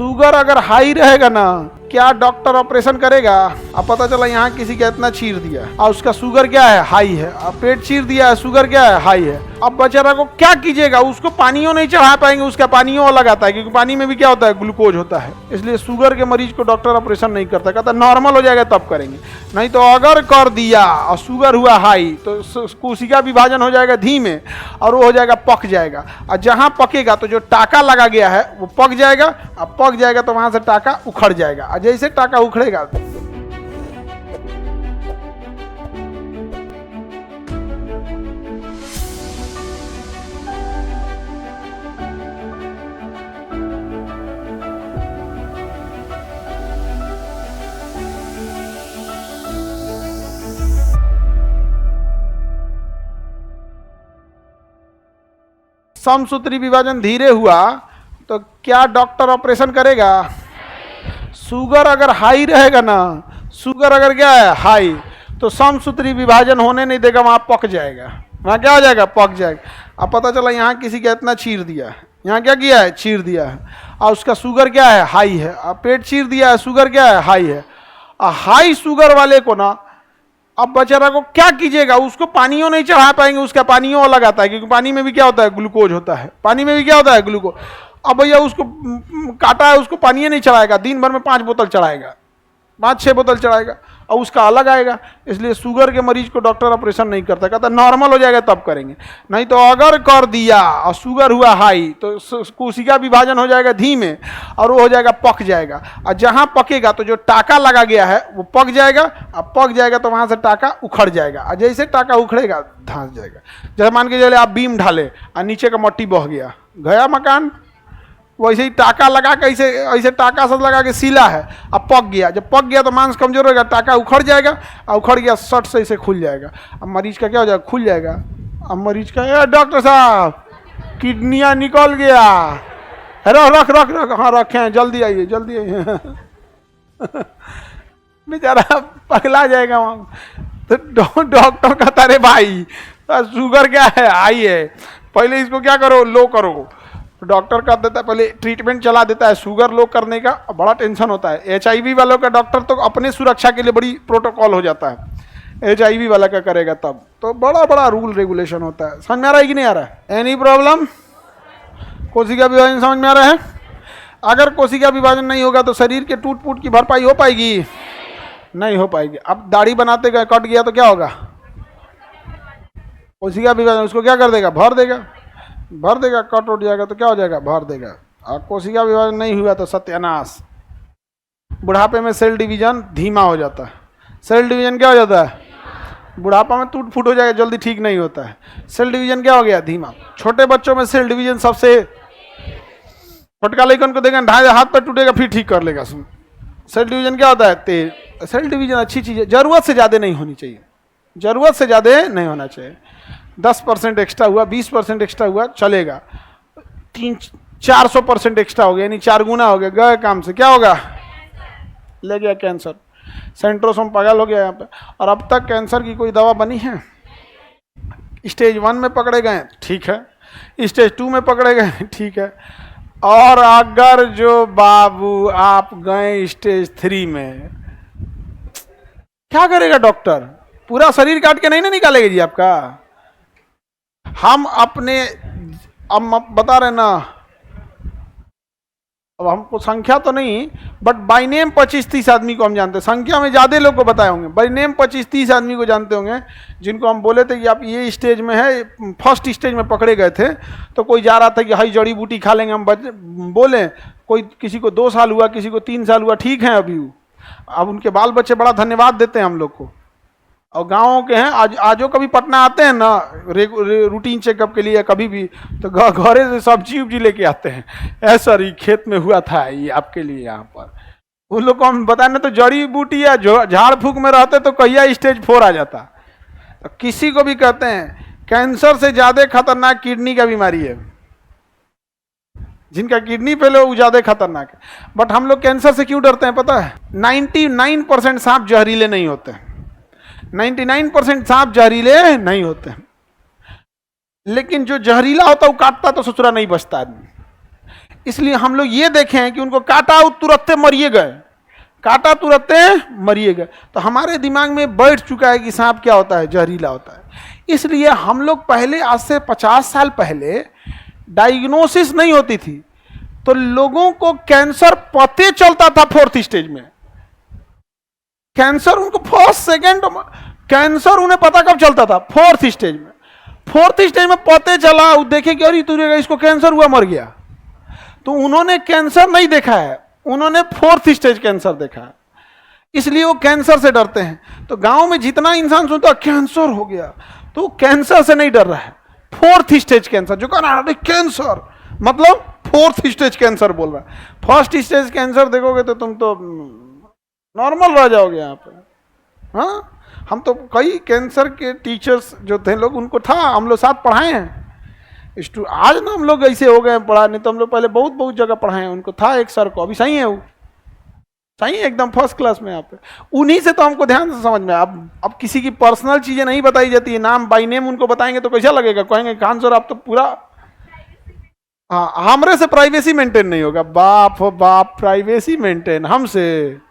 Sugar अगर high रहेगा ना, क्या डॉक्टर ऑपरेशन करेगा? अब पता चला यहाँ किसी का इतना चीर दिया और उसका शुगर क्या है, हाई है। अब पेट चीर दिया है, शुगर क्या है, हाई है। अब बेचारा को क्या कीजिएगा, उसको पानियों नहीं चढ़ा पाएंगे, उसका पानियों अलग आता है, क्योंकि पानी में भी क्या होता है, ग्लूकोज होता है। इसलिए शुगर के मरीज को डॉक्टर ऑपरेशन नहीं करता, कहता नॉर्मल हो जाएगा तब करेंगे। नहीं तो अगर कर दिया और शुगर हुआ हाई तो कोशिका विभाजन हो जाएगा धीमे और वो हो जाएगा, पक जाएगा। और जहाँ पकेगा तो जो टाका लगा गया है वो पक जाएगा। अब पक जाएगा तो वहां से टाका उखड़ जाएगा, और जैसे टाका उखड़ेगा समसूत्री विभाजन धीरे हुआ तो क्या डॉक्टर ऑपरेशन करेगा? शुगर अगर हाई रहेगा ना, शुगर अगर क्या है, हाई, तो समसूत्री विभाजन होने नहीं देगा, वहां पक जाएगा। वहां क्या हो जाएगा, पक जाएगा। अब पता चला यहाँ किसी का इतना चीर दिया है, यहाँ क्या किया है, चीर दिया है, और उसका शुगर क्या है, हाई है। अब पेट चीर दिया है, शुगर क्या है, हाई है। और हाई शुगर वाले को ना, अब बेचारा को क्या कीजिएगा, उसको पानियों नहीं चढ़ा पाएंगे, उसका पानियों अलग आता है, क्योंकि पानी में भी क्या होता है, ग्लूकोज होता है। पानी में भी क्या होता है, ग्लूकोज। अब भैया उसको काटा है, उसको पानी नहीं चढ़ाएगा, दिन भर में 5 बोतल चढ़ाएगा, 5-6 बोतल चढ़ाएगा, और उसका अलग आएगा। इसलिए शुगर के मरीज को डॉक्टर ऑपरेशन नहीं करता, कहता नॉर्मल हो जाएगा तब करेंगे। नहीं तो अगर कर दिया और शुगर हुआ हाई तो कोशिका विभाजन हो जाएगा धीमे और वो हो जाएगा, पक जाएगा। और जहाँ पकेगा तो जो टाका लगा गया है वो पक जाएगा। अब पक जाएगा तो वहां से टाका उखड़ जाएगा, और जैसे टाका उखड़ेगा धंस जाएगा। जैसे मान के चले आप बीम ढाले और नीचे का मट्टी बह गया मकान, वैसे ही टाका लगा के ऐसे टाका सब लगा के सीला है, अब पक गया। जब पक गया तो मांस कमजोर होगा, टाका उखड़ जाएगा, और उखड़ गया सट से इसे खुल जाएगा। अब मरीज का क्या हो जाएगा, खुल जाएगा। अब मरीज का, डॉक्टर साहब किडनियाँ निकल गया, रख रख रख, हाँ रखे हैं, जल्दी आइए जल्दी आइए। बेचारा पगला जाएगा वहाँ। तो डॉक्टर कहता रे भाई शुगर क्या है, हाई है, पहले इसको क्या करो, लो करो। डॉक्टर कर देता है, पहले ट्रीटमेंट चला देता है शुगर लो करने का, बड़ा टेंशन होता है। HIV वालों का डॉक्टर तो अपने सुरक्षा के लिए बड़ी प्रोटोकॉल हो जाता है, HIV वाला का करेगा तब तो बड़ा बड़ा रूल रेगुलेशन होता है। समझ में आ रहा है कि नहीं आ रहा है? Any problem? कोशिका विभाजन समझ में आ रहा है? अगर कोशिका विभाजन नहीं होगा तो शरीर के टूट फूट की भरपाई हो पाएगी? नहीं हो पाएगी। अब दाढ़ी बनाते गए कट गया तो क्या होगा, कोशिका विभाजन उसको क्या कर देगा, भर देगा। कट उठ जाएगा तो क्या हो जाएगा, भर देगा। और कोशिका विभाजन नहीं हुआ तो सत्यानाश। बुढ़ापे में सेल डिवीजन धीमा हो जाता है। सेल डिवीजन क्या हो जाता है, बुढ़ापा में टूट फूट हो जाएगा, जल्दी ठीक नहीं होता है। सेल डिवीजन क्या हो गया, धीमा। छोटे बच्चों में सेल डिवीजन सबसे, फटका लेकर को देगा, ढाई हाथ पर टूटेगा फिर ठीक कर लेगा। सुन, सेल डिवीजन क्या होता है, तेज। सेल डिवीजन अच्छी चीज है, जरूरत से ज्यादा नहीं होनी चाहिए, जरूरत से ज्यादा नहीं होना चाहिए। 10% एक्स्ट्रा हुआ, 20% एक्स्ट्रा हुआ चलेगा, 300-400% एक्स्ट्रा हो गया, यानी 4 गुना हो गया, गए काम से। क्या होगा, ले गया कैंसर, सेंट्रोसोम पागल हो गया यहाँ पे। और अब तक कैंसर की कोई दवा बनी है? स्टेज 1 में पकड़े गए, ठीक है, स्टेज 2 में पकड़े गए, ठीक है। और अगर जो बाबू आप गए स्टेज 3 में, क्या करेगा डॉक्टर? पूरा शरीर काट के नहीं ना निकालेगा जी आपका। हम अपने, अब बता रहे ना, अब हमको संख्या तो नहीं, बट बाई नेम 25-30 आदमी को हम जानते हैं। संख्या में ज्यादा लोग को बताए होंगे, बाई नेम 25-30 आदमी को जानते होंगे, जिनको हम बोले थे कि आप ये स्टेज में है, फर्स्ट स्टेज में पकड़े गए थे। तो कोई जा रहा था कि हाई जड़ी बूटी खा लेंगे, हम बोले, कोई किसी को 2 साल हुआ, किसी को 3 साल हुआ, ठीक है अभी। अब उनके बाल बच्चे बड़ा धन्यवाद देते हैं हम लोग को। और गाँव के हैं, आजो कभी पटना आते हैं ना रूटीन चेकअप के लिए, कभी भी तो घरे से सब्जी उब्जी लेके आते हैं। ऐसा ही खेत में हुआ था ये आपके लिए यहाँ पर। उन लोग को हम बताए ना, तो जड़ी बूटी या झाड़ फूक में रहते तो कहिया स्टेज 4 आ जाता। तो किसी को भी कहते हैं कैंसर से ज्यादा खतरनाक किडनी का बीमारी है, जिनका किडनी फेल हो वो ज्यादा खतरनाक है। बट हम लोग कैंसर से क्यों डरते हैं पता है? 99% सांप जहरीले नहीं होते, 99% सांप जहरीले नहीं होते हैं। लेकिन जो जहरीला होता है वो काटता तो ससुरा नहीं बचता आदमी। इसलिए हम लोग ये देखे हैं कि उनको काटा तुरंत मरिए गए, काटा तुरंत मरिए गए। तो हमारे दिमाग में बैठ चुका है कि सांप क्या होता है, जहरीला होता है। इसलिए हम लोग पहले, आज से 50 साल पहले डायग्नोसिस नहीं होती थी, तो लोगों को कैंसर पते चलता था 4th स्टेज में। कैंसर उनको 1st 2nd कैंसर उन्हें पता कब चलता था, 4th स्टेज में। 4th स्टेज में पते चला, वो देखे कि अरे तुझे इसको कैंसर हुआ, मर गया। तो उन्होंने कैंसर नहीं देखा है, उन्होंने 4th स्टेज कैंसर देखा है, इसलिए वो कैंसर से डरते हैं। तो गांव में जितना इंसान सुनता है कैंसर हो गया, तो कैंसर से नहीं डर रहा है, 4th स्टेज कैंसर। जो कहा ना कैंसर मतलब 4th स्टेज कैंसर बोल रहा है। 1st स्टेज कैंसर देखोगे तो तुम तो नॉर्मल रह जाओगे यहाँ पे। हाँ, हम तो कई कैंसर के टीचर्स जो थे लोग, उनको था, हम लोग साथ पढ़ाए हैं। आज ना हम लोग ऐसे हो गए पढ़ा, नहीं तो हम लोग पहले बहुत बहुत जगह पढ़ाए हैं। उनको था एक सर को, अभी सही है वो, सही है एकदम 1st क्लास में। यहाँ पे उन्हीं से तो हमको ध्यान से समझ में। अब किसी की पर्सनल चीजें नहीं बताई जाती है, नाम बाई नेम उनको बताएंगे तो कैसा लगेगा, कहेंगे खान सर आप तो पूरा, हाँ, हमरे से प्राइवेसी मेंटेन नहीं होगा। बाप हो बाप, प्राइवेसी मेंटेन हमसे।